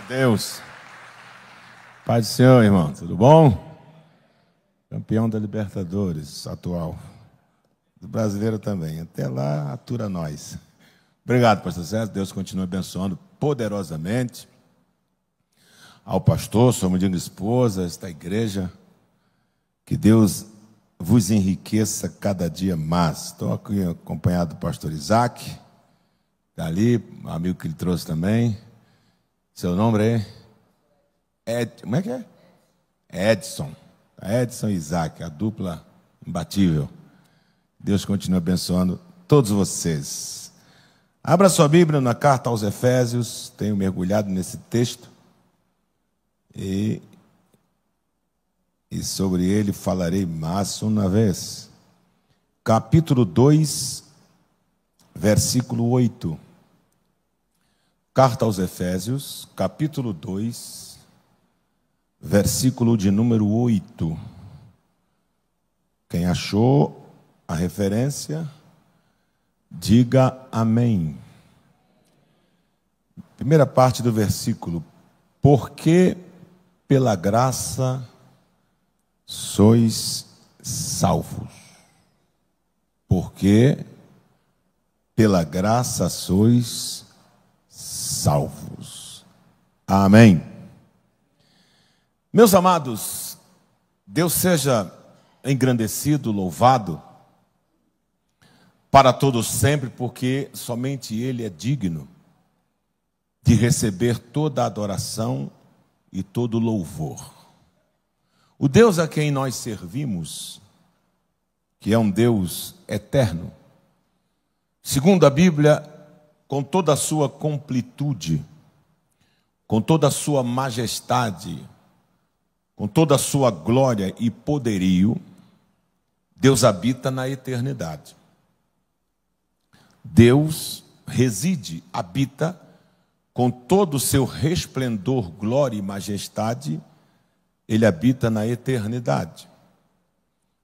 Deus, Pai do Senhor, irmão, tudo bom? Campeão da Libertadores atual, do brasileiro também, até lá atura nós. Obrigado, pastor César, Deus continue abençoando poderosamente ao pastor, sua mulher e esposa, esta igreja, que Deus vos enriqueça cada dia mais. Estou aqui acompanhado do pastor Isaac, está ali, um amigo que ele trouxe também. Seu nome é? Como é que é? Edson. Edson e Isaac, a dupla imbatível. Deus continue abençoando todos vocês. Abra sua Bíblia na carta aos Efésios. Tenho mergulhado nesse texto. E sobre ele falarei mais uma vez. Capítulo 2, versículo 8. Carta aos Efésios, capítulo 2, versículo de número 8. Quem achou a referência, diga amém. Primeira parte do versículo. Porque pela graça sois salvos. Porque pela graça sois salvos. Amém. Meus amados, Deus seja engrandecido, louvado para todos sempre, porque somente Ele é digno de receber toda a adoração e todo o louvor. O Deus a quem nós servimos, que é um Deus eterno, segundo a Bíblia, com toda a sua completude, com toda a sua majestade, com toda a sua glória e poderio, Deus habita na eternidade. Deus reside, habita, com todo o seu resplendor, glória e majestade, Ele habita na eternidade.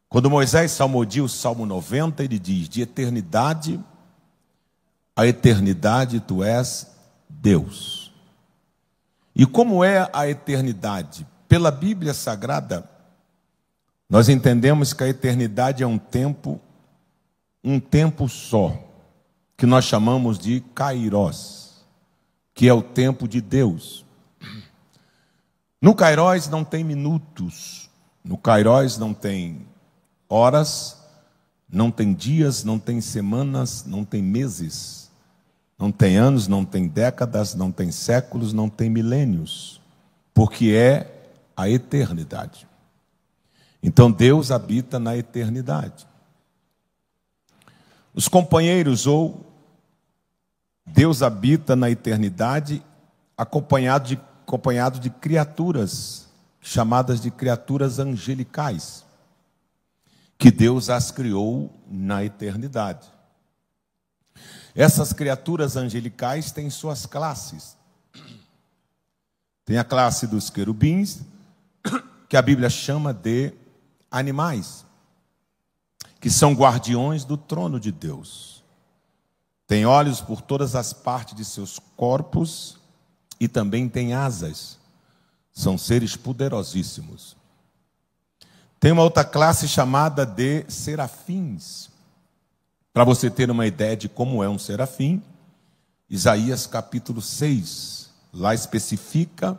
Quando Moisés salmodia o Salmo 90, ele diz: de eternidade a eternidade tu és Deus. E como é a eternidade? Pela Bíblia Sagrada, nós entendemos que a eternidade é um tempo só, que nós chamamos de Kairos, que é o tempo de Deus. No Kairos não tem minutos, no Kairos não tem horas, não tem dias, não tem semanas, não tem meses, não tem anos, não tem décadas, não tem séculos, não tem milênios, porque é a eternidade. Então Deus habita na eternidade. Os companheiros, ou Deus habita na eternidade acompanhado de criaturas, chamadas de criaturas angelicais, que Deus as criou na eternidade. Essas criaturas angelicais têm suas classes. Tem a classe dos querubins, que a Bíblia chama de animais, que são guardiões do trono de Deus. Tem olhos por todas as partes de seus corpos e também tem asas. São seres poderosíssimos. Tem uma outra classe chamada de serafins. Para você ter uma ideia de como é um serafim, Isaías capítulo 6, lá especifica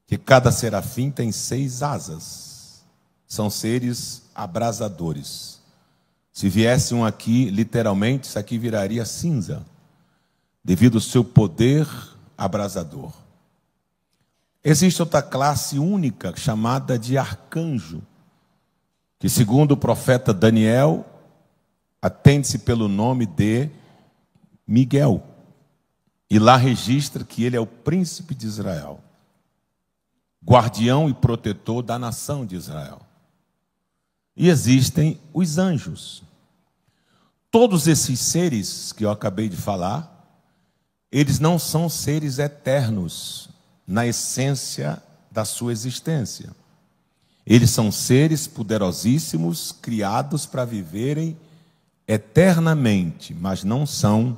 que cada serafim tem 6 asas. São seres abrasadores. Se viesse um aqui, literalmente, isso aqui viraria cinza, devido ao seu poder abrasador. Existe outra classe única, chamada de arcanjo, que segundo o profeta Daniel, atende-se pelo nome de Miguel. E lá registra que ele é o príncipe de Israel, guardião e protetor da nação de Israel. E existem os anjos. Todos esses seres que eu acabei de falar, eles não são seres eternos na essência da sua existência. Eles são seres poderosíssimos, criados para viverem eternamente, mas não são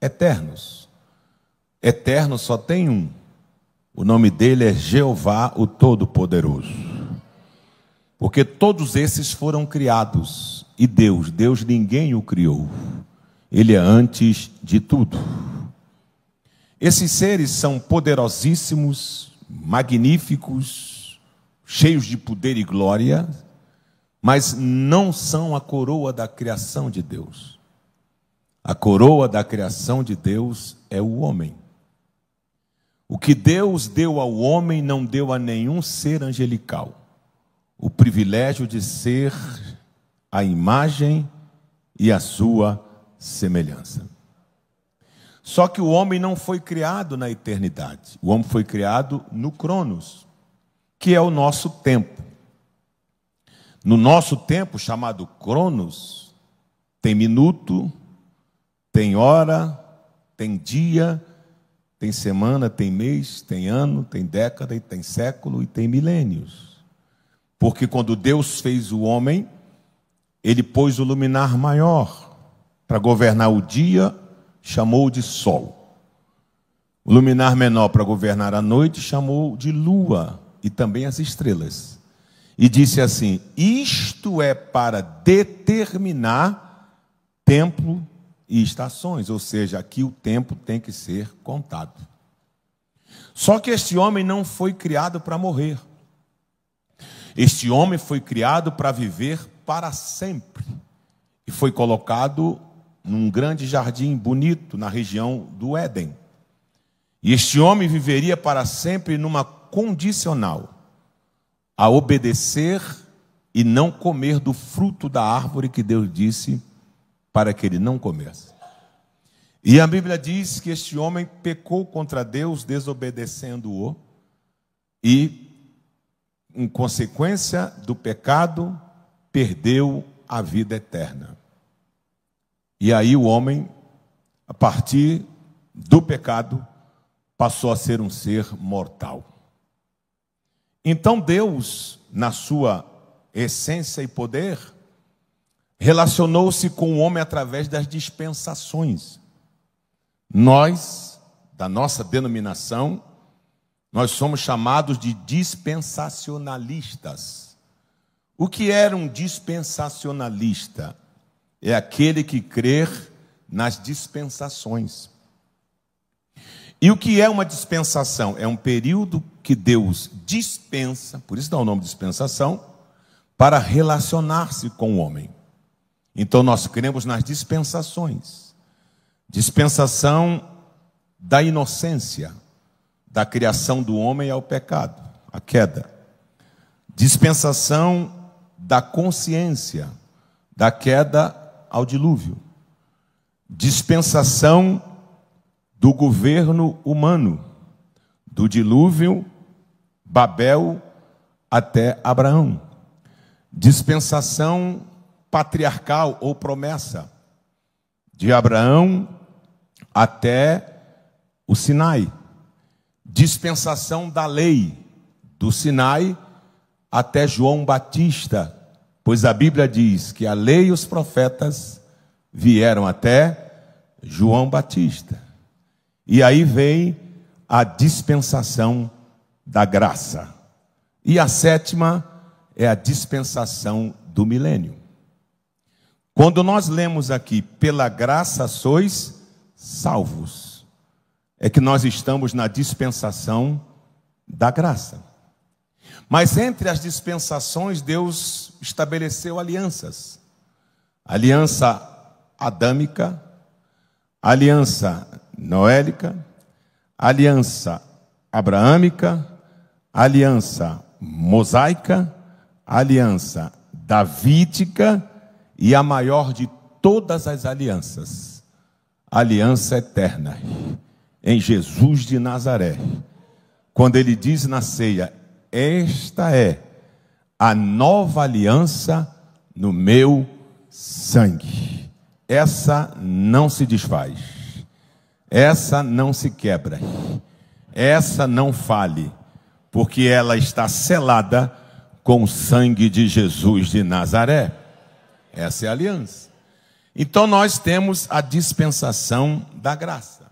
eternos. Eterno só tem um, O nome dele é Jeová, o Todo-Poderoso. Porque todos esses foram criados. E Deus ninguém o criou. Ele é antes de tudo. Esses seres são poderosíssimos, magníficos, cheios de poder e glória, mas não são a coroa da criação de Deus. A coroa da criação de Deus é o homem. O que Deus deu ao homem não deu a nenhum ser angelical. O privilégio de ser a imagem e a sua semelhança. Só que o homem não foi criado na eternidade. O homem foi criado no Cronos, que é o nosso tempo. No nosso tempo, chamado Cronos, tem minuto, tem hora, tem dia, tem semana, tem mês, tem ano, tem década, e tem século e tem milênios. Porque quando Deus fez o homem, ele pôs o luminar maior para governar o dia, chamou de sol. O luminar menor para governar a noite, chamou de lua e também as estrelas. E disse assim: isto é para determinar tempo e estações, ou seja, aqui o tempo tem que ser contado. Só que este homem não foi criado para morrer. Este homem foi criado para viver para sempre. E foi colocado num grande jardim bonito na região do Éden. E este homem viveria para sempre numa condicional: a obedecer e não comer do fruto da árvore que Deus disse para que ele não comesse. E a Bíblia diz que este homem pecou contra Deus, desobedecendo-o, e, em consequência do pecado, perdeu a vida eterna. E aí o homem, a partir do pecado, passou a ser um ser mortal. Então Deus, na sua essência e poder, relacionou-se com o homem através das dispensações. Nós, da nossa denominação, nós somos chamados de dispensacionalistas. O que era um dispensacionalista? É aquele que crê nas dispensações. E o que é uma dispensação? É um período que Deus dispensa, por isso dá o nome de dispensação, para relacionar-se com o homem. Então nós cremos nas dispensações. Dispensação da inocência, da criação do homem ao pecado, à queda. Dispensação da consciência, da queda ao dilúvio. Dispensação do governo humano, do dilúvio, Babel, até Abraão. Dispensação patriarcal ou promessa, de Abraão até o Sinai. Dispensação da lei, do Sinai até João Batista, pois a Bíblia diz que a lei e os profetas vieram até João Batista. E aí vem a dispensação da graça. E a sétima é a dispensação do milênio. Quando nós lemos aqui, pela graça sois salvos, é que nós estamos na dispensação da graça. Mas entre as dispensações, Deus estabeleceu alianças. Aliança adâmica, aliança noélica, aliança abraâmica, aliança mosaica, aliança davídica e a maior de todas as alianças, aliança eterna, em Jesus de Nazaré. Quando ele diz na ceia: esta é a nova aliança no meu sangue. Essa não se desfaz, essa não se quebra, essa não fale, porque ela está selada com o sangue de Jesus de Nazaré. Essa é a aliança. Então nós temos a dispensação da graça.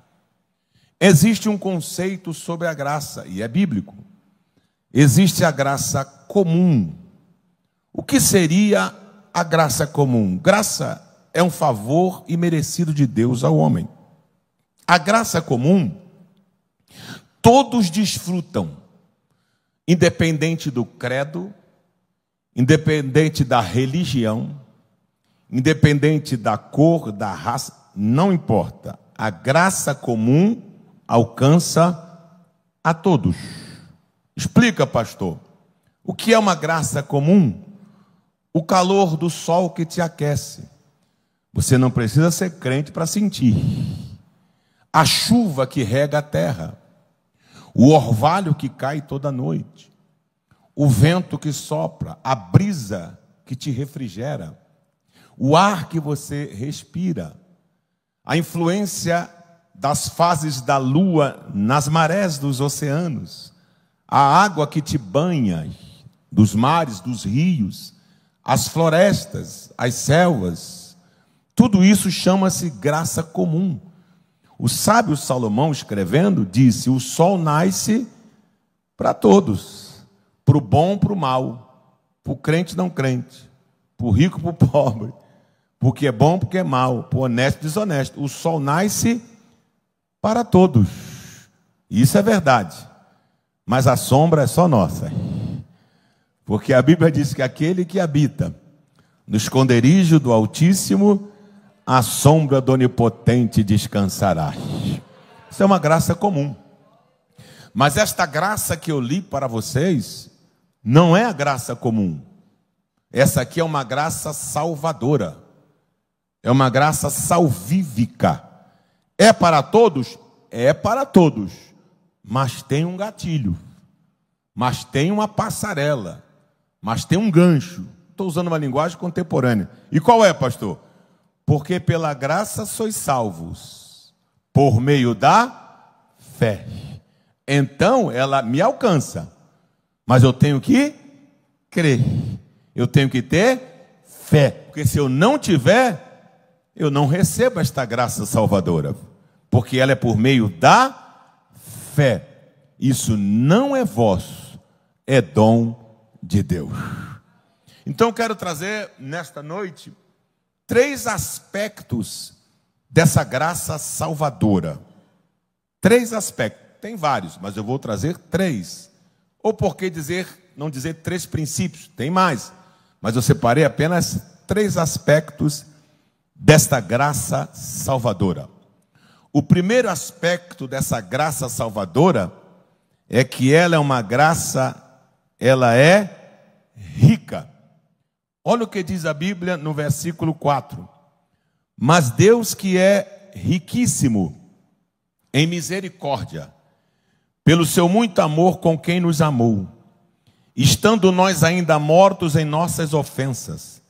Existe um conceito sobre a graça, e é bíblico. Existe a graça comum. O que seria a graça comum? Graça é um favor imerecido de Deus ao homem. A graça comum, todos desfrutam, independente do credo, independente da religião, independente da cor, da raça, não importa. A graça comum alcança a todos. Explica, pastor. O que é uma graça comum? O calor do sol que te aquece. Você não precisa ser crente para sentir. A chuva que rega a terra. O orvalho que cai toda noite. O vento que sopra. A brisa que te refrigera. O ar que você respira. A influência das fases da lua nas marés dos oceanos, a água que te banha, dos mares, dos rios, as florestas, as selvas, tudo isso chama-se graça comum. O sábio Salomão, escrevendo, disse: o sol nasce para todos, para o bom, para o mal, para o crente, não crente, para o rico, para o pobre, porque é bom, porque é mal, para o honesto, desonesto. O sol nasce para todos. Isso é verdade. Mas a sombra é só nossa. Porque a Bíblia diz que aquele que habita no esconderijo do Altíssimo, a sombra do Onipotente descansará. Isso é uma graça comum. Mas esta graça que eu li para vocês não é a graça comum. Essa aqui é uma graça salvadora. É uma graça salvífica. É para todos? É para todos. Mas tem um gatilho. Mas tem uma passarela. Mas tem um gancho. Estou usando uma linguagem contemporânea. E qual é, pastor? Porque pela graça sois salvos, por meio da fé. Então ela me alcança. Mas eu tenho que crer. Eu tenho que ter fé. Porque se eu não tiver, eu não recebo esta graça salvadora, porque ela é por meio da fé. Isso não é vosso, é dom de Deus. Então eu quero trazer nesta noite 3 aspectos dessa graça salvadora. 3 aspectos, tem vários, mas eu vou trazer 3. Ou por que não dizer 3 princípios? Tem mais, mas eu separei apenas 3 aspectos desta graça salvadora. O primeiro aspecto dessa graça salvadora é que ela é uma graça, ela é rica. Olha o que diz a Bíblia no versículo 4. Mas Deus, que é riquíssimo em misericórdia, pelo seu muito amor com quem nos amou, estando nós ainda mortos em nossas ofensas,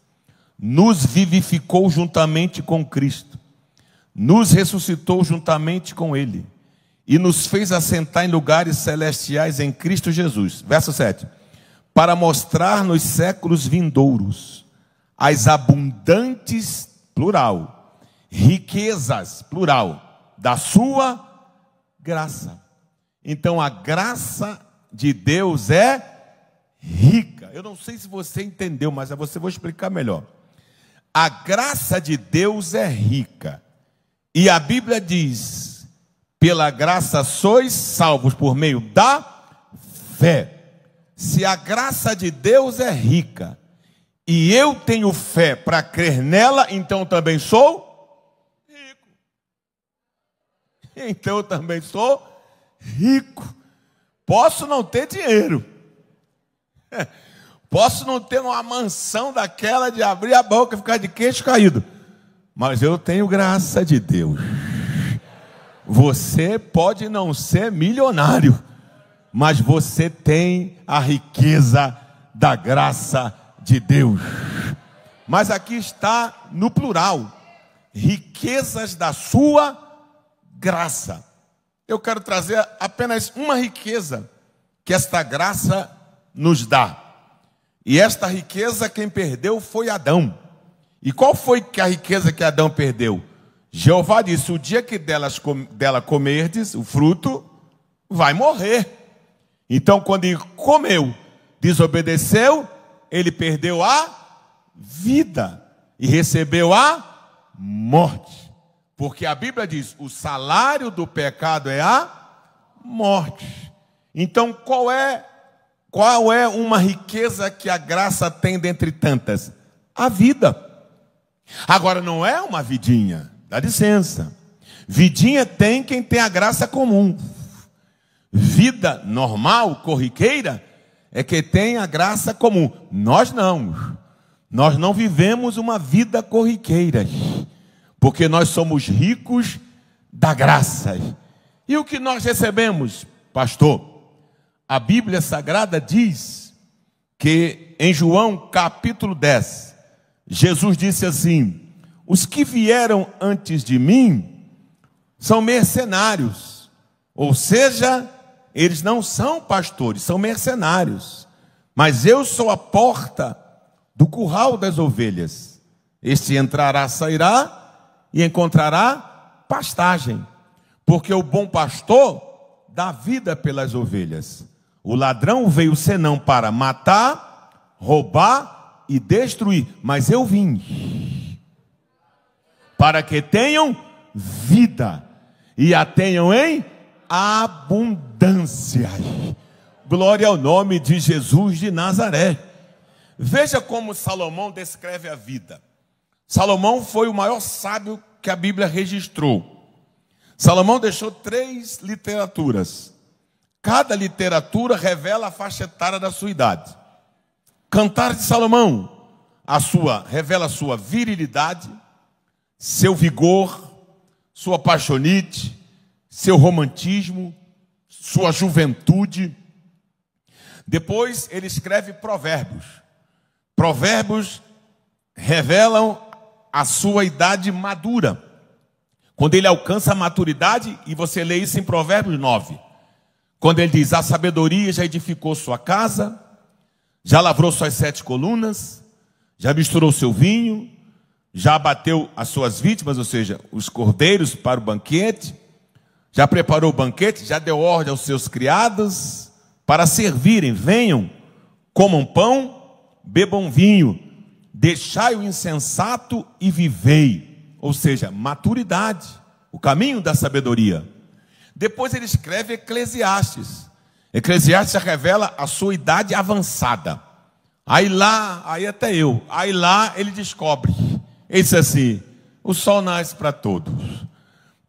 nos vivificou juntamente com Cristo, nos ressuscitou juntamente com Ele, e nos fez assentar em lugares celestiais em Cristo Jesus. Verso 7. Para mostrar nos séculos vindouros as abundantes, plural, riquezas, plural, da sua graça. Então a graça de Deus é rica. Eu não sei se você entendeu, mas você vou explicar melhor. A graça de Deus é rica. E a Bíblia diz: pela graça sois salvos por meio da fé. Se a graça de Deus é rica e eu tenho fé para crer nela, então eu também sou rico. Então eu também sou rico. Posso não ter dinheiro. Posso não ter uma mansão daquela de abrir a boca e ficar de queixo caído. Mas eu tenho graça de Deus. Você pode não ser milionário, mas você tem a riqueza da graça de Deus. Mas aqui está no plural: riquezas da sua graça. Eu quero trazer apenas uma riqueza que esta graça nos dá. E esta riqueza quem perdeu foi Adão. E qual foi a riqueza que Adão perdeu? Jeová disse: o dia que dela comerdes o fruto, vai morrer. Então, quando ele comeu, desobedeceu, ele perdeu a vida e recebeu a morte. Porque a Bíblia diz: o salário do pecado é a morte. Então, qual é uma riqueza que a graça tem dentre tantas? A vida. Agora, não é uma vidinha, dá licença. Vidinha tem quem tem a graça comum. Vida normal, corriqueira, é quem tem a graça comum. Nós não vivemos uma vida corriqueira, porque nós somos ricos da graça. E o que nós recebemos, pastor? A Bíblia Sagrada diz que em João capítulo 10, Jesus disse assim: os que vieram antes de mim são mercenários, ou seja, eles não são pastores, são mercenários, mas eu sou a porta do curral das ovelhas. Este entrará, sairá e encontrará pastagem, porque o bom pastor dá vida pelas ovelhas. O ladrão veio senão para matar, roubar e destruir, mas eu vim para que tenham vida e a tenham em abundância. Glória ao nome de Jesus de Nazaré. Veja como Salomão descreve a vida. Salomão foi o maior sábio que a Bíblia registrou. Salomão deixou 3 literaturas. Cada literatura revela a faixa etária da sua idade. Cantar de Salomão revela a sua virilidade, seu vigor, sua paixonite, seu romantismo, sua juventude. Depois ele escreve Provérbios. Provérbios revelam a sua idade madura, quando ele alcança a maturidade, e você lê isso em Provérbios 9. Quando ele diz: a sabedoria já edificou sua casa, já lavrou suas 7 colunas, já misturou seu vinho, já abateu as suas vítimas, ou seja, os cordeiros para o banquete, já preparou o banquete, já deu ordem aos seus criados para servirem. Venham, comam pão, bebam vinho, deixai o insensato e vivei. Ou seja, maturidade, o caminho da sabedoria. Depois ele escreve Eclesiastes. Eclesiastes revela a sua idade avançada. Aí até eu. Aí lá ele descobre. Ele diz assim: o sol nasce para todos.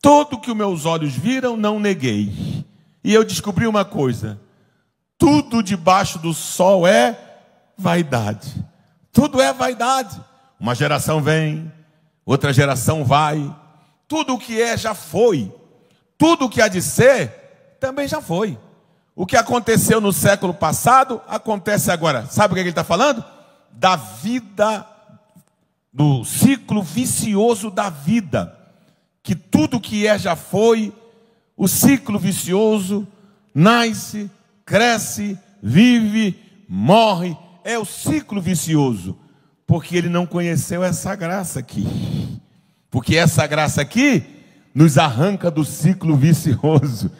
Tudo que os meus olhos viram, não neguei. E eu descobri uma coisa: tudo debaixo do sol é vaidade. Tudo é vaidade. Uma geração vem, outra geração vai. Tudo o que é já foi. Tudo o que há de ser também já foi. O que aconteceu no século passado acontece agora. Sabe o que ele está falando? Da vida, do ciclo vicioso da vida. Que tudo que é já foi. O ciclo vicioso nasce, cresce, vive, morre. É o ciclo vicioso. Porque ele não conheceu essa graça aqui. Porque essa graça aqui nos arranca do ciclo vicioso.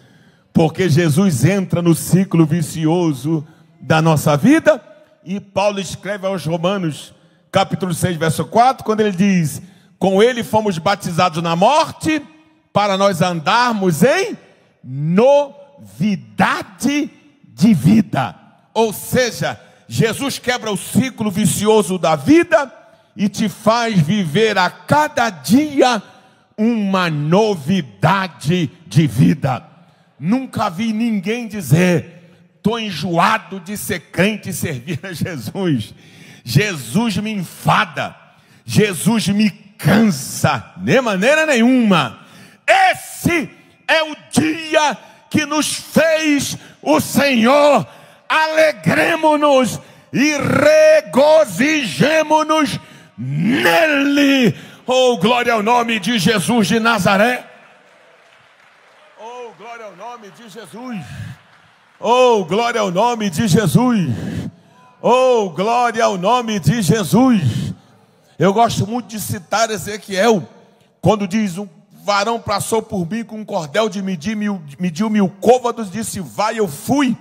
Porque Jesus entra no ciclo vicioso da nossa vida. E Paulo escreve aos Romanos, capítulo 6, verso 4, quando ele diz: com ele fomos batizados na morte, para nós andarmos em novidade de vida. Ou seja, Jesus quebra o ciclo vicioso da vida e te faz viver a cada dia uma novidade de vida. Nunca vi ninguém dizer: estou enjoado de ser crente e servir a Jesus. Jesus me enfada, Jesus me cansa, de maneira nenhuma. Esse é o dia que nos fez o Senhor. Alegremo-nos e regozijemo-nos nele. Oh, glória ao nome de Jesus de Nazaré. Oh, glória ao nome de Jesus. Oh, glória ao nome de Jesus. Oh, glória ao nome de Jesus. Eu gosto muito de citar Ezequiel, Quando diz, um varão passou por mim com um cordel de medir, mediu 1000 côvados, disse, vai, eu fui.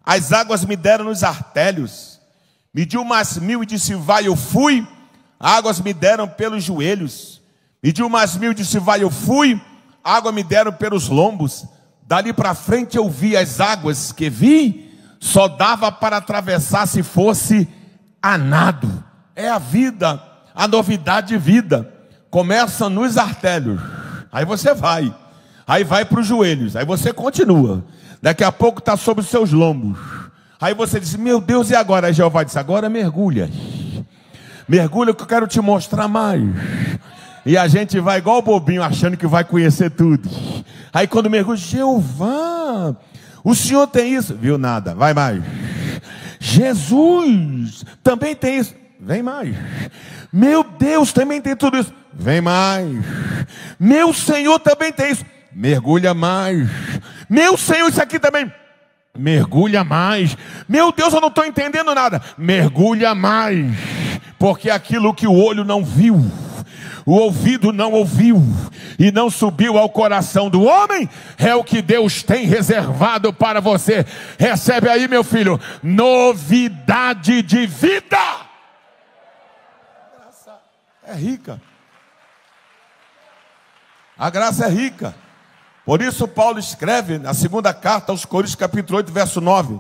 As águas me deram nos artérios. Mediu mais 1000 e disse, vai, eu fui. Águas me deram pelos joelhos. Mediu mais 1000 e disse, vai, eu fui. Água me deram pelos lombos. Dali para frente eu vi as águas que vi, só dava para atravessar se fosse a nado. É a vida, a novidade de vida. Começa nos artérios, aí você vai. Aí vai para os joelhos, aí você continua. Daqui a pouco está sobre os seus lombos. Aí você diz, meu Deus, e agora? Aí Jeová disse, agora mergulha. Mergulha que eu quero te mostrar mais. E a gente vai igual o bobinho, achando que vai conhecer tudo. Aí quando mergulha, Jeová, o Senhor tem isso? Viu nada, vai mais. Jesus também tem isso? Vem mais. Meu Deus também tem tudo isso? Vem mais. Meu Senhor também tem isso? Mergulha mais. Meu Senhor, isso aqui também? Mergulha mais. Meu Deus, eu não estou entendendo nada. Mergulha mais. Porque aquilo que o olho não viu, o ouvido não ouviu e não subiu ao coração do homem, é o que Deus tem reservado para você. Recebe aí, meu filho, novidade de vida. A graça é rica. A graça é rica. Por isso Paulo escreve na segunda carta aos Coríntios, capítulo 8, verso 9.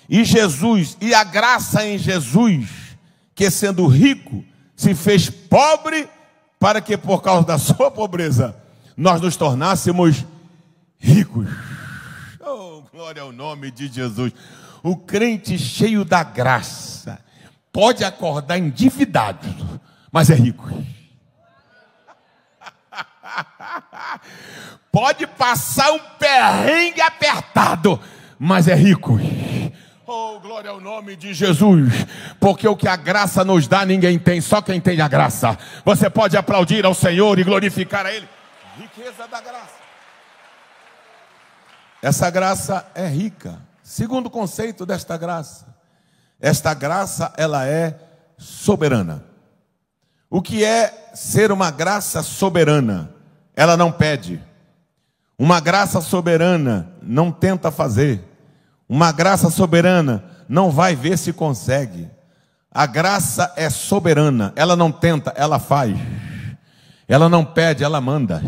E Jesus, e a graça em Jesus, que sendo rico, se fez pobre, para que por causa da sua pobreza, nós nos tornássemos ricos. Oh, glória ao nome de Jesus. O crente cheio da graça pode acordar endividado, mas é rico. Pode passar um perrengue apertado, mas é rico. Oh, glória ao nome de Jesus. Porque o que a graça nos dá, ninguém tem, só quem tem a graça. Você pode aplaudir ao Senhor e glorificar a Ele. Riqueza da graça. Essa graça é rica. Segundo conceito desta graça, esta graça, ela é soberana. O que é ser uma graça soberana? Ela não pede. Uma graça soberana não tenta fazer. Uma graça soberana não vai ver se consegue. A graça é soberana. Ela não tenta, ela faz. Ela não pede, ela manda.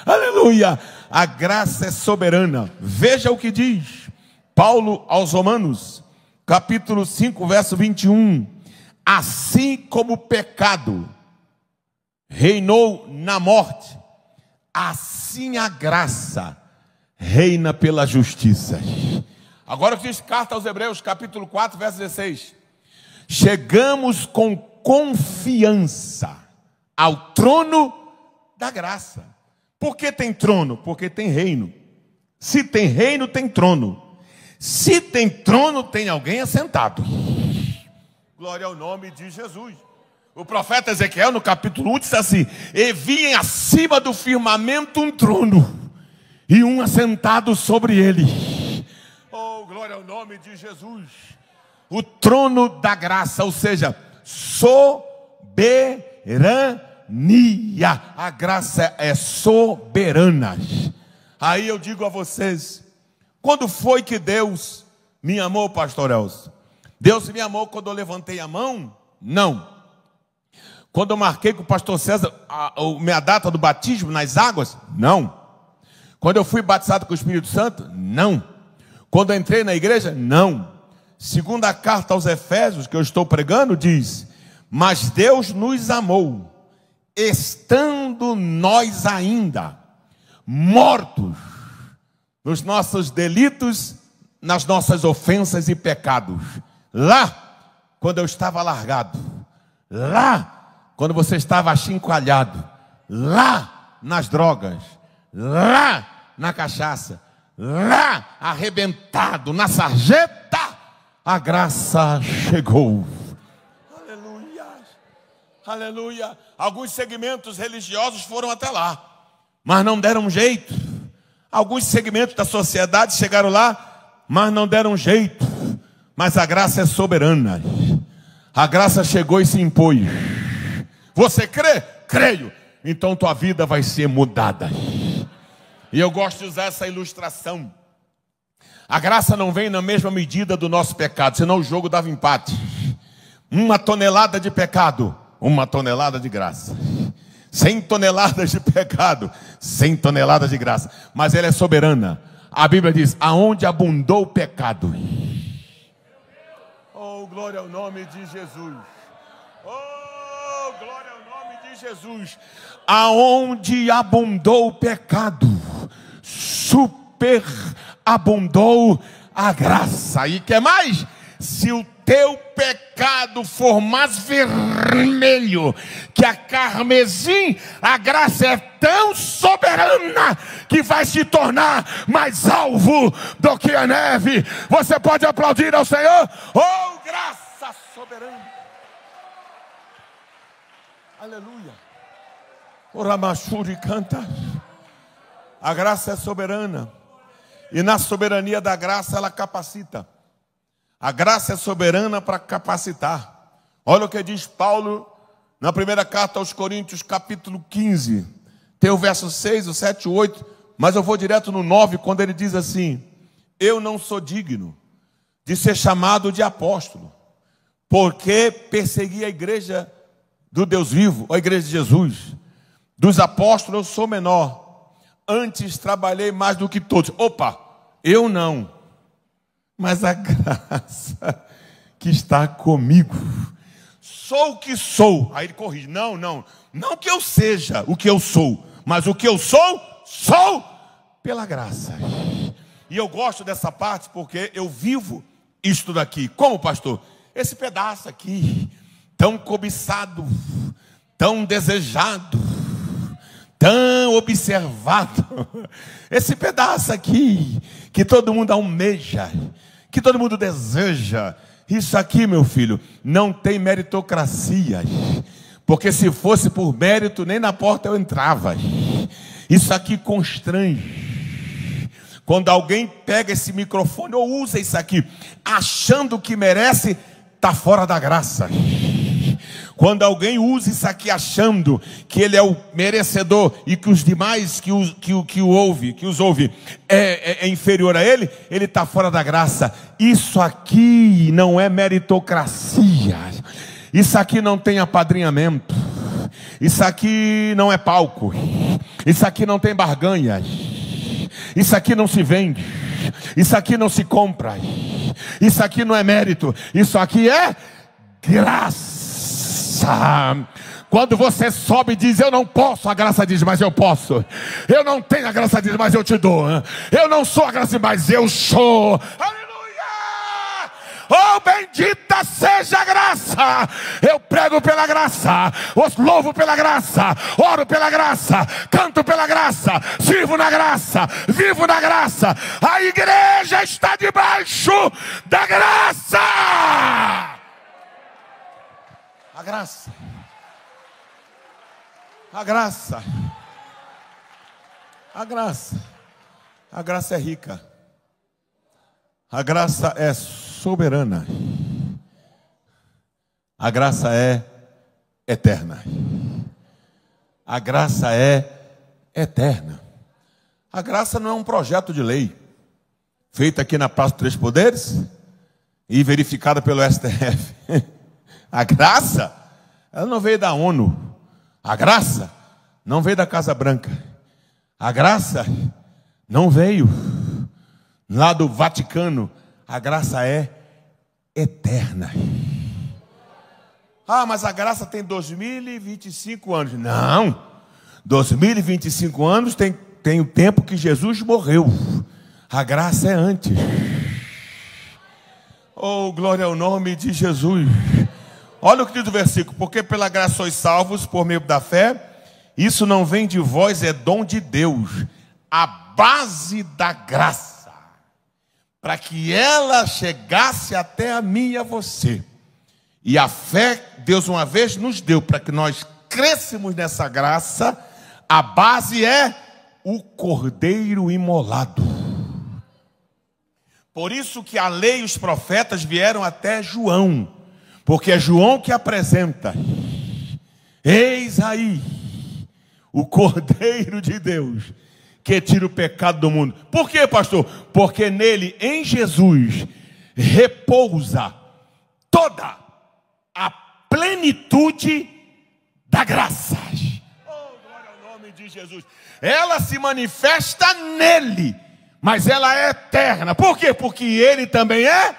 Aleluia! A graça é soberana. Veja o que diz Paulo aos Romanos, capítulo 5, verso 21. Assim como o pecado reinou na morte, assim a graça reina pela justiça. Agora diz carta aos Hebreus, capítulo 4, verso 16. Chegamos com confiança ao trono da graça. Por que tem trono? Porque tem reino. Se tem reino, tem trono. Se tem trono, tem alguém assentado. Glória ao nome de Jesus. O profeta Ezequiel, no capítulo 1, disse assim: e vi acima do firmamento um trono, e um assentado sobre ele. Oh, glória ao nome de Jesus. O trono da graça, ou seja, soberania. A graça é soberana. Aí eu digo a vocês, quando foi que Deus me amou, pastor Elcio? Deus me amou quando eu levantei a mão? Não. Quando eu marquei com o pastor César a minha data do batismo nas águas? Não. Quando eu fui batizado com o Espírito Santo? Não. Quando eu entrei na igreja? Não. Segundo a carta aos Efésios, que eu estou pregando, diz: mas Deus nos amou, estando nós ainda mortos nos nossos delitos, nas nossas ofensas e pecados. Lá, quando eu estava largado. Lá, quando você estava achincalhado. Lá, nas drogas. Lá, na cachaça. Lá, arrebentado, na sarjeta, a graça chegou. Aleluia. Aleluia. Alguns segmentos religiosos foram até lá, mas não deram jeito. Alguns segmentos da sociedade chegaram lá, mas não deram jeito. Mas a graça é soberana. A graça chegou e se impôs. Você crê? Creio. Então tua vida vai ser mudada. E eu gosto de usar essa ilustração. A graça não vem na mesma medida do nosso pecado, senão o jogo dava empate. 1 tonelada de pecado, 1 tonelada de graça. 100 toneladas de pecado, 100 toneladas de graça. Mas ela é soberana. A Bíblia diz, aonde abundou o pecado. Oh, glória ao nome de Jesus. Oh, glória ao nome de Jesus. Aonde abundou o pecado, superabundou a graça. E quer mais? Se o teu pecado for mais vermelho que a carmesim, a graça é tão soberana que vai se tornar mais alvo do que a neve. Você pode aplaudir ao Senhor? Oh, graça soberana. Aleluia. O Ramachuri canta. A graça é soberana. E na soberania da graça ela capacita. A graça é soberana para capacitar. Olha o que diz Paulo na primeira carta aos Coríntios, capítulo 15. Tem o verso 6, o 7, o 8, mas eu vou direto no 9, quando ele diz assim: eu não sou digno de ser chamado de apóstolo, porque persegui a igreja do Deus vivo, a igreja de Jesus. Dos apóstolos eu sou menor, antes trabalhei mais do que todos. Opa, eu não. Mas a graça que está comigo, sou o que sou. Aí ele corrige, não que eu seja o que eu sou, mas o que eu sou pela graça. E eu gosto dessa parte porque eu vivo isto daqui. Como, pastor? Esse pedaço aqui, tão cobiçado, tão desejado, tão observado. Esse pedaço aqui, que todo mundo almeja, que todo mundo deseja. Isso aqui, meu filho, não tem meritocracia. Porque se fosse por mérito, nem na porta eu entrava. Isso aqui constrange. Quando alguém pega esse microfone ou usa isso aqui, achando que merece, está fora da graça. Quando alguém usa isso aqui achando que ele é o merecedor e que os demais que os ouve é inferior a ele, ele está fora da graça. Isso aqui não é meritocracia. Isso aqui não tem apadrinhamento. Isso aqui não é palco. Isso aqui não tem barganha. Isso aqui não se vende. Isso aqui não se compra. Isso aqui não é mérito. Isso aqui é graça. Quando você sobe e diz, eu não posso, a graça diz, mas eu posso. Eu não tenho, a graça diz, mas eu te dou. Eu não sou a graça, mas eu sou. Aleluia! Oh, bendita seja a graça. Eu prego pela graça, os louvo pela graça, oro pela graça, canto pela graça, sirvo na graça, vivo na graça. A igreja está debaixo da graça. A graça. A graça. A graça. A graça é rica. A graça é soberana. A graça é eterna. A graça é eterna. A graça não é um projeto de lei feito aqui na Praça dos Três Poderes e verificada pelo STF. A graça, ela não veio da ONU. A graça não veio da Casa Branca. A graça não veio lá do Vaticano. A graça é eterna. Ah, mas a graça tem 2025 anos. Não. 2025 anos tem o tempo que Jesus morreu. A graça é antes. Oh, glória ao nome de Jesus. Olha o que diz o versículo: porque pela graça sois salvos por meio da fé, isso não vem de vós, é dom de Deus. A base da graça, para que ela chegasse até a mim e a você. E a fé, Deus uma vez nos deu, para que nós crescemos nessa graça. A base é o Cordeiro imolado. Por isso que a lei e os profetas vieram até João. Porque é João que apresenta. Eis aí o Cordeiro de Deus que tira o pecado do mundo. Por quê, pastor? Porque nele, em Jesus, repousa toda a plenitude da graça. Oh, glória ao nome de Jesus. Ela se manifesta nele, mas ela é eterna. Por quê? Porque ele também é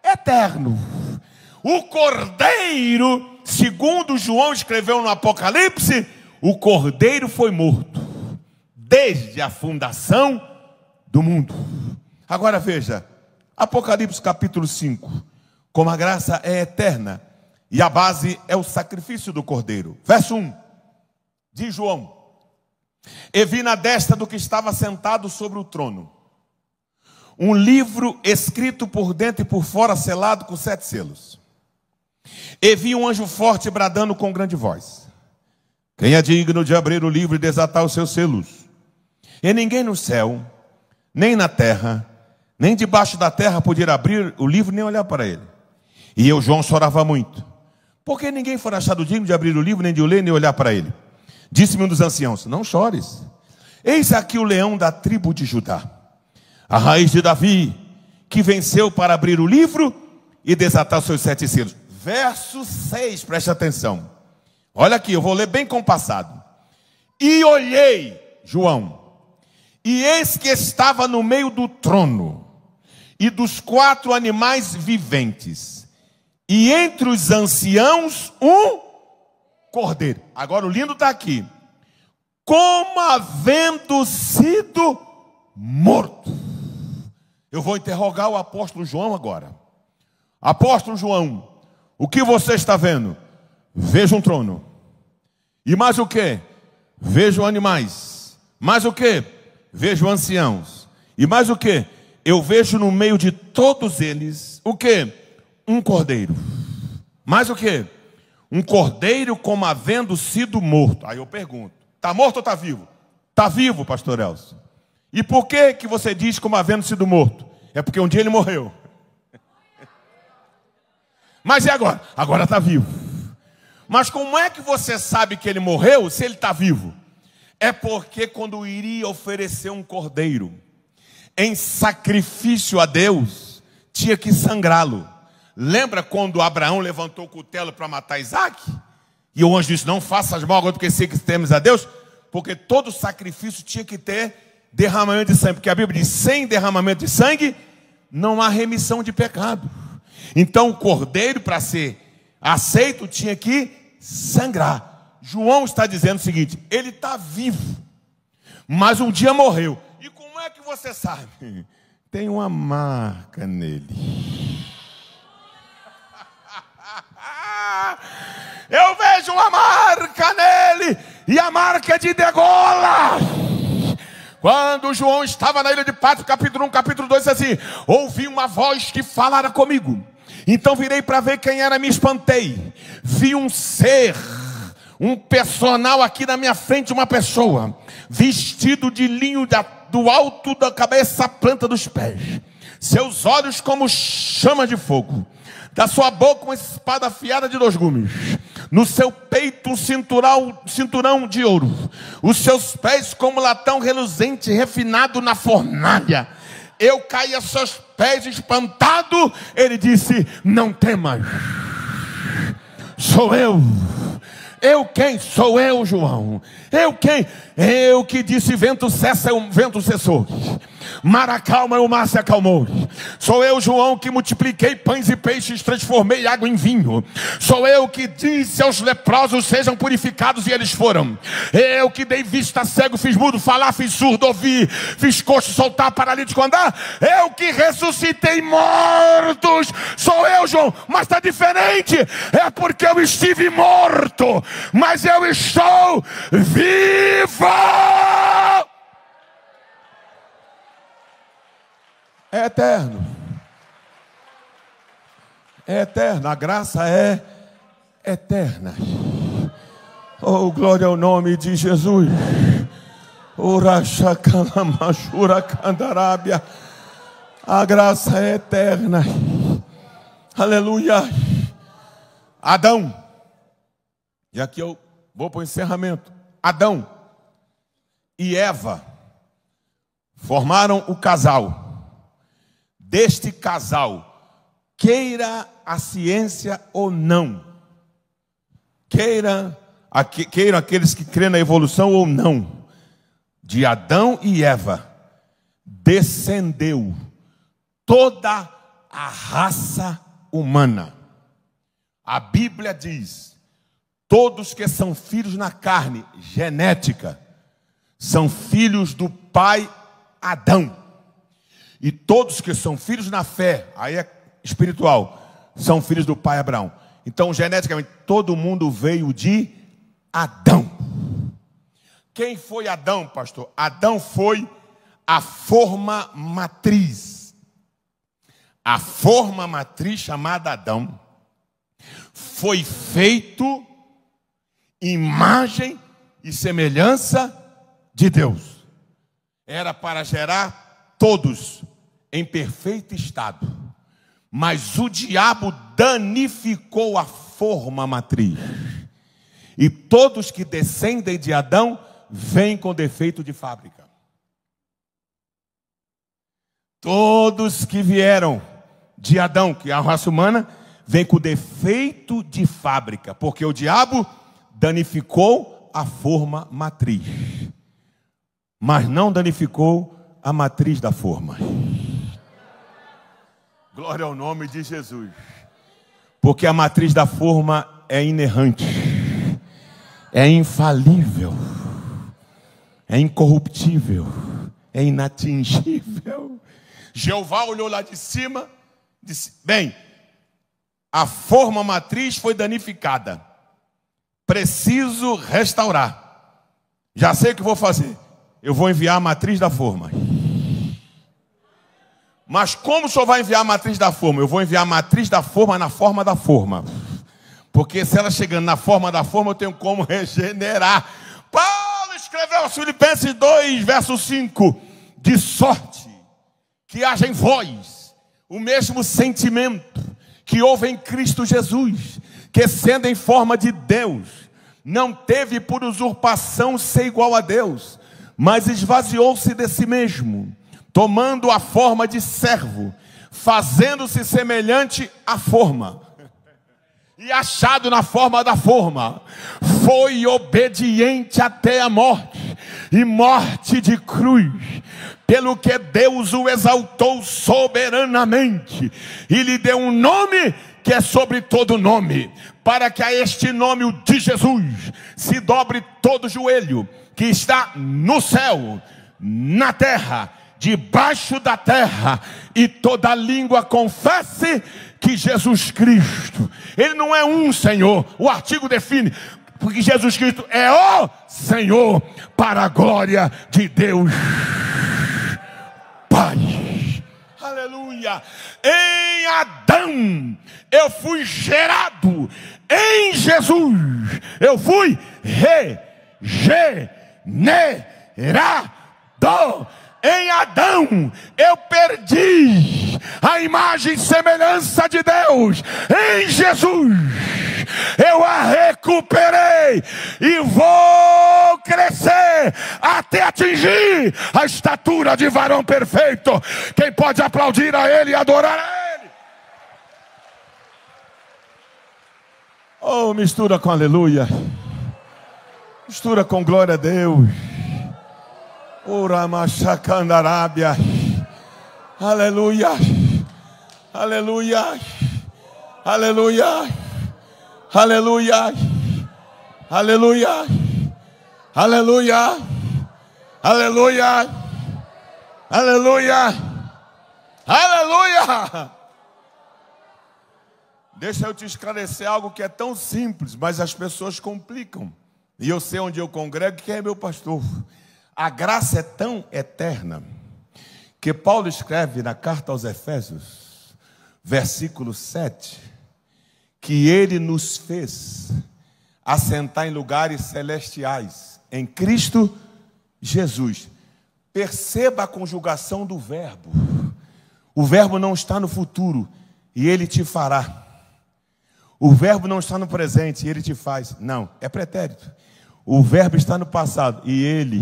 eterno. O Cordeiro, segundo João escreveu no Apocalipse, o Cordeiro foi morto desde a fundação do mundo. Agora veja, Apocalipse capítulo 5, como a graça é eterna e a base é o sacrifício do Cordeiro. Verso 1, de João: e vi na destra do que estava sentado sobre o trono um livro escrito por dentro e por fora, selado com 7 selos. E vi um anjo forte bradando com grande voz: quem é digno de abrir o livro e desatar os seus selos? E ninguém no céu, nem na terra, nem debaixo da terra podia abrir o livro nem olhar para ele. E eu, João, chorava muito, porque ninguém foi achado digno de abrir o livro, nem de o ler, nem olhar para ele. Disse-me um dos anciãos: não chores, eis aqui o leão da tribo de Judá, a raiz de Davi, que venceu para abrir o livro e desatar os seus 7 selos. Verso 6, preste atenção. Olha aqui, eu vou ler bem compassado. E olhei, João, e eis que estava no meio do trono e dos 4 animais viventes, e entre os anciãos um cordeiro. Agora o lindo está aqui: como havendo sido morto. Eu vou interrogar o apóstolo João agora. Apóstolo João, o que você está vendo? Vejo um trono. E mais o que? Vejo animais. Mais o que? Vejo anciãos. E mais o que? Eu vejo no meio de todos eles o que? Um cordeiro. Mais o que? Um cordeiro como havendo sido morto. Aí eu pergunto: está morto ou está vivo? Está vivo, pastor Elcio. E por que você diz como havendo sido morto? É porque um dia ele morreu. Mas e agora? Agora está vivo. Mas como é que você sabe que ele morreu se ele está vivo? É porque quando iria oferecer um cordeiro em sacrifício a Deus, tinha que sangrá-lo. Lembra quando Abraão levantou o cutelo para matar Isaac? E o anjo disse: não faças mal agora, porque sei que temes a Deus. Porque todo sacrifício tinha que ter derramamento de sangue. Porque a Bíblia diz: sem derramamento de sangue não há remissão de pecado. Então o cordeiro, para ser aceito, tinha que sangrar. João está dizendo o seguinte: ele está vivo, mas um dia morreu. E como é que você sabe? Tem uma marca nele. Eu vejo uma marca nele, e a marca é de degola. Quando João estava na ilha de Patmos, capítulo 1, capítulo 2, assim: ouvi uma voz que falara comigo. Então virei para ver quem era, me espantei. Vi um ser, um personal aqui na minha frente, uma pessoa, vestido de linho do alto da cabeça à planta dos pés. Seus olhos como chama de fogo. Da sua boca uma espada afiada de 2 gumes. No seu peito um cinturão de ouro. Os seus pés como latão reluzente, refinado na fornalha. Eu caí a seus pés espantado. Ele disse: não temas, sou eu. Eu quem? Sou eu, João. Eu quem? Eu que disse: vento cessa, o vento cessou. Mar acalma, o mar se acalmou. Sou eu, João, que multipliquei pães e peixes, transformei água em vinho. Sou eu que disse aos leprosos: sejam purificados, e eles foram. Eu que dei vista cego, fiz mudo falar, fiz surdo ouvir, fiz coxo soltar, paralítico andar. Eu que ressuscitei mortos. Sou eu, João. Mas está diferente. É porque eu estive morto, mas eu estou vivo. É eterno. É eterno. A graça é eterna. Oh, glória ao nome de Jesus. A graça é eterna. Aleluia. Adão. E aqui eu Vou para o encerramento. Adão e Eva formaram o casal. Deste casal, queira a ciência ou não, queiram aqueles que creem na evolução ou não, de Adão e Eva descendeu toda a raça humana. A Bíblia diz: todos que são filhos na carne, genética, são filhos do pai Adão. E todos que são filhos na fé, aí é espiritual, são filhos do pai Abraão. Então, geneticamente, todo mundo veio de Adão. Quem foi Adão, pastor? Adão foi a forma matriz. A forma matriz chamada Adão foi feito imagem e semelhança de Deus. Era para gerar todos em perfeito estado. Mas o diabo danificou a forma matriz. E todos que descendem de Adão vêm com defeito de fábrica. Todos que vieram de Adão, que é a raça humana, vêm com defeito de fábrica, porque o diabo danificou a forma matriz, mas não danificou a matriz da forma. Glória ao nome de Jesus. Porque a matriz da forma é inerrante, é infalível, é incorruptível, é inatingível. Jeová olhou lá de cima, disse: bem, a forma matriz foi danificada, preciso restaurar. Já sei o que vou fazer. Eu vou enviar a matriz da forma. Mas como o Senhor vai enviar a matriz da forma? Eu vou enviar a matriz da forma na forma da forma. Porque se ela chegando na forma da forma, eu tenho como regenerar. Paulo escreveu aos Filipenses 2, verso 5. De sorte que haja em vós o mesmo sentimento que houve em Cristo Jesus, que sendo em forma de Deus, não teve por usurpação ser igual a Deus, mas esvaziou-se de si mesmo, tomando a forma de servo, fazendo-se semelhante à forma, e achado na forma da forma, foi obediente até a morte, e morte de cruz, pelo que Deus o exaltou soberanamente, e lhe deu um nome que é sobre todo nome, para que a este nome, o de Jesus, se dobre todo joelho, que está no céu, na terra, debaixo da terra, e toda língua confesse que Jesus Cristo, Ele não é um Senhor, o artigo define, porque Jesus Cristo é o Senhor, para a glória de Deus Pai. Aleluia. Em Adão eu fui gerado, em Jesus eu fui regenerado. Em Adão eu perdi a imagem e semelhança de Deus. Em Jesus eu a recuperei e vou crescer até atingir a estatura de varão perfeito. Quem pode aplaudir a Ele e adorar a Ele? Oh, mistura com aleluia, mistura com glória a Deus. Ora machacandarábia. Aleluia. Aleluia. Aleluia. Aleluia. Aleluia. Aleluia. Aleluia. Aleluia. Aleluia. Deixa eu te esclarecer algo que é tão simples, mas as pessoas complicam. E eu sei onde eu congrego, quem é meu pastor. A graça é tão eterna que Paulo escreve na carta aos Efésios, versículo 7, que Ele nos fez assentar em lugares celestiais, em Cristo Jesus. Perceba a conjugação do verbo. O verbo não está no futuro, e Ele te fará. O verbo não está no presente e ele te faz. Não, é pretérito. O verbo está no passado e ele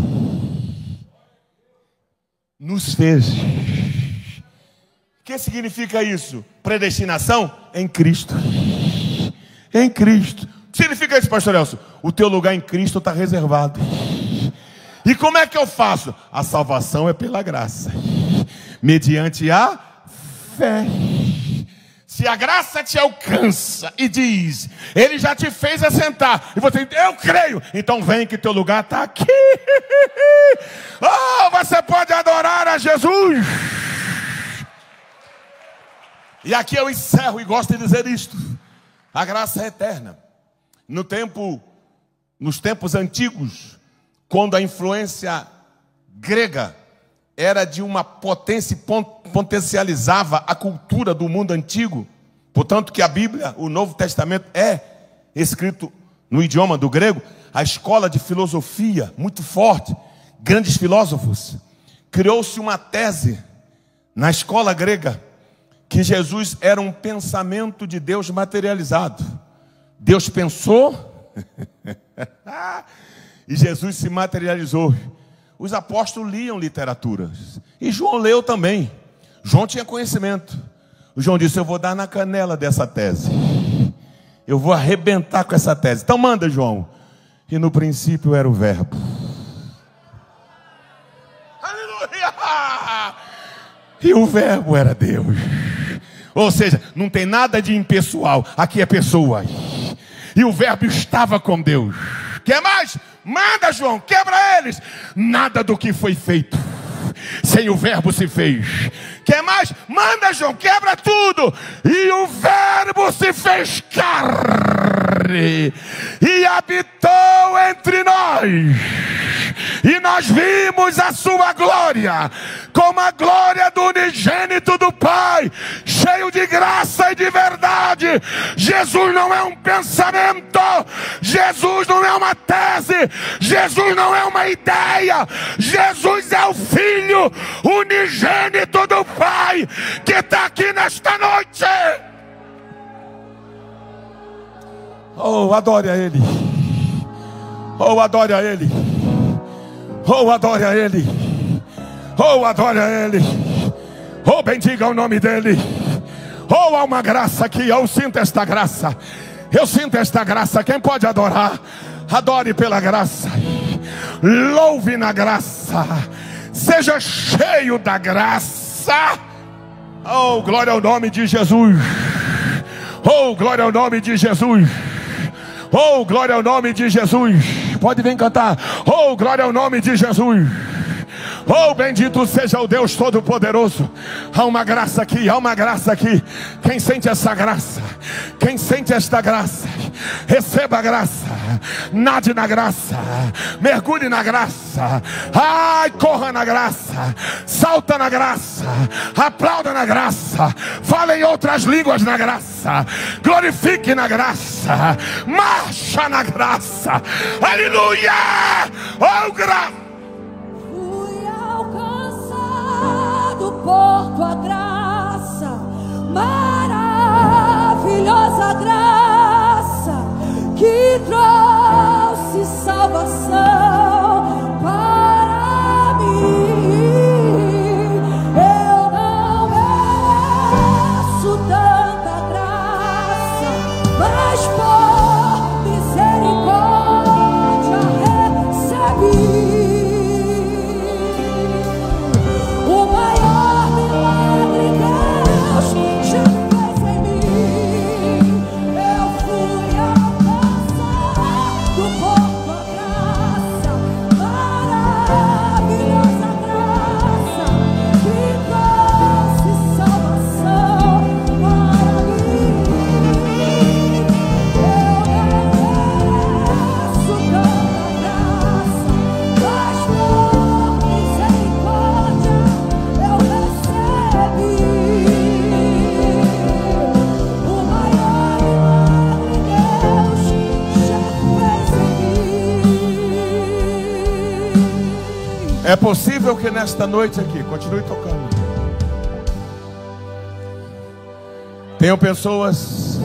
nos fez. O que significa isso? Predestinação? Em Cristo. Em Cristo. O que significa isso, pastor Elcio? O teu lugar em Cristo está reservado. E como é que eu faço? A salvação é pela graça, mediante a fé. Se a graça te alcança e diz, ele já te fez assentar, e você diz, eu creio, então vem que teu lugar está aqui. Oh, você pode adorar a Jesus. E aqui eu encerro e gosto de dizer isto: a graça é eterna. Nos tempos antigos, quando a influência grega era de uma potência e potencializava a cultura do mundo antigo, portanto que a Bíblia, o Novo Testamento, é escrito no idioma do grego, a escola de filosofia muito forte, grandes filósofos, criou-se uma tese na escola grega, que Jesus era um pensamento de Deus materializado. Deus pensou e Jesus se materializou. Os apóstolos liam literaturas e João leu também. João tinha conhecimento. O João disse, eu vou dar na canela dessa tese, eu vou arrebentar com essa tese. Então manda, João. E no princípio era o verbo. Aleluia! E o verbo era Deus. Ou seja, não tem nada de impessoal. Aqui é pessoa. E o verbo estava com Deus. Quer mais? Manda, João, quebra eles. Nada do que foi feito sem o verbo se fez. Quer mais? Manda, João, quebra tudo. E o verbo se fez carne e habitou entre nós. E nós vimos a sua glória, como a glória do unigênito do Pai, cheio de graça e de verdade. Jesus não é um pensamento, Jesus não é uma tese, Jesus não é uma ideia, Jesus é o Filho unigênito do Pai, que está aqui nesta noite. Oh, adore a Ele. Oh, adore a Ele. Oh, adore a Ele. Oh, adore a Ele. Oh, bendiga o nome dEle. Oh, há uma graça aqui. Eu sinto esta graça. Eu sinto esta graça. Quem pode adorar? Adore pela graça. Louve na graça. Seja cheio da graça. Oh, glória ao nome de Jesus. Oh, glória ao nome de Jesus. Oh, glória ao nome de Jesus. Pode vir cantar. Oh, glória ao nome de Jesus. Oh, bendito seja o Deus Todo-Poderoso. Há uma graça aqui, há uma graça aqui. Quem sente essa graça? Quem sente esta graça? Receba a graça. Nade na graça. Mergulhe na graça. Ai, corra na graça. Salta na graça. Aplauda na graça. Fale em outras línguas na graça. Glorifique na graça. Marcha na graça. Aleluia! Oh, graça! Por tua graça, maravilhosa graça, que trouxe salvação para mim. Eu não mereço tanta graça, mas por misericórdia recebi. É possível que nesta noite aqui, continue tocando, tenham pessoas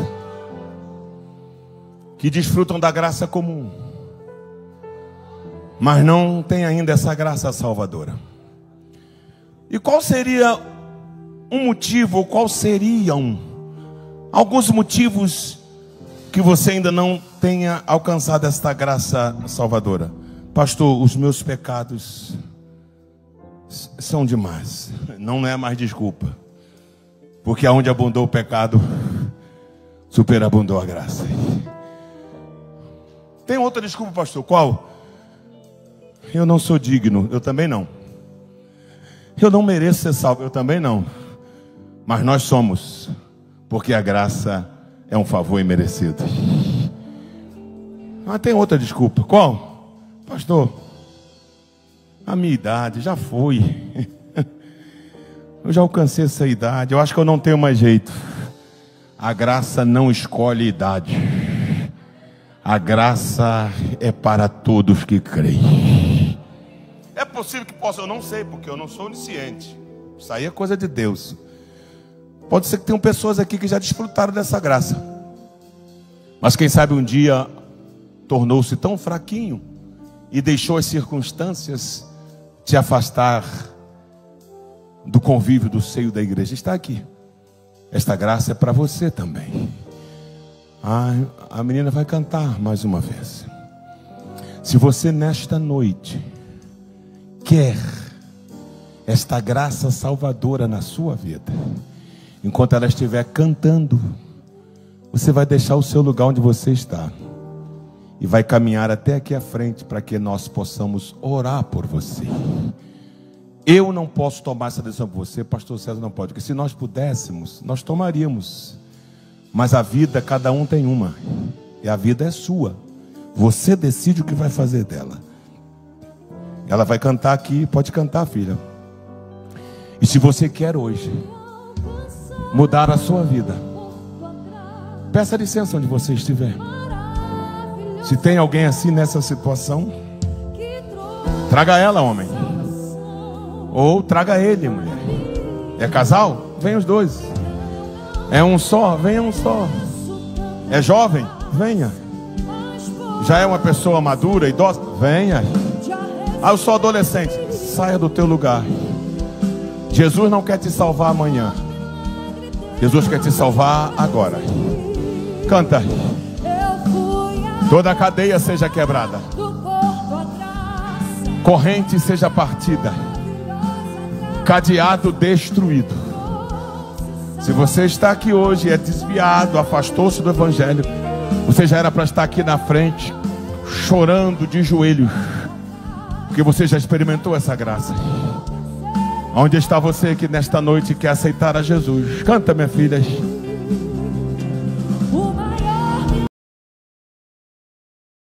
que desfrutam da graça comum, mas não tem ainda essa graça salvadora. E qual seria um motivo, ou qual seriam alguns motivos que você ainda não tenha alcançado esta graça salvadora? Pastor, os meus pecados são demais. Não é mais desculpa, porque aonde abundou o pecado, superabundou a graça. Tem outra desculpa, pastor, qual? Eu não sou digno, eu também não. Eu não mereço ser salvo, eu também não. Mas nós somos, porque a graça é um favor imerecido. Mas tem outra desculpa, qual? Pastor, a minha idade já foi. Eu já alcancei essa idade, eu acho que eu não tenho mais jeito. A graça não escolhe idade. A graça é para todos que creem. É possível que possa, eu não sei, porque eu não sou onisciente. Isso aí é coisa de Deus. Pode ser que tenham pessoas aqui que já desfrutaram dessa graça, mas quem sabe um dia tornou-se tão fraquinho e deixou as circunstâncias te afastar do convívio, do seio da igreja. Está aqui. Esta graça é para você também. A menina vai cantar mais uma vez. Se você nesta noite quer esta graça salvadora na sua vida, enquanto ela estiver cantando, você vai deixar o seu lugar onde você está e vai caminhar até aqui à frente para que nós possamos orar por você. Eu não posso tomar essa decisão por você, pastor César não pode, porque se nós pudéssemos, nós tomaríamos. Mas a vida, cada um tem uma, e a vida é sua. Você decide o que vai fazer dela. Ela vai cantar aqui, pode cantar, filha. E se você quer hoje mudar a sua vida, peça licença onde você estiver. Se tem alguém assim nessa situação, traga ela, homem. Ou traga ele, mulher. É casal? Vem os dois. É um só? Venha um só. É jovem? Venha. Já é uma pessoa madura, idosa? Venha. Ah, eu sou adolescente. Saia do teu lugar. Jesus não quer te salvar amanhã. Jesus quer te salvar agora. Canta. Toda a cadeia seja quebrada, corrente seja partida, cadeado destruído. Se você está aqui hoje e é desviado, afastou-se do evangelho, você já era para estar aqui na frente, chorando de joelhos, porque você já experimentou essa graça. Onde está você que nesta noite quer aceitar a Jesus? Canta, minha filha.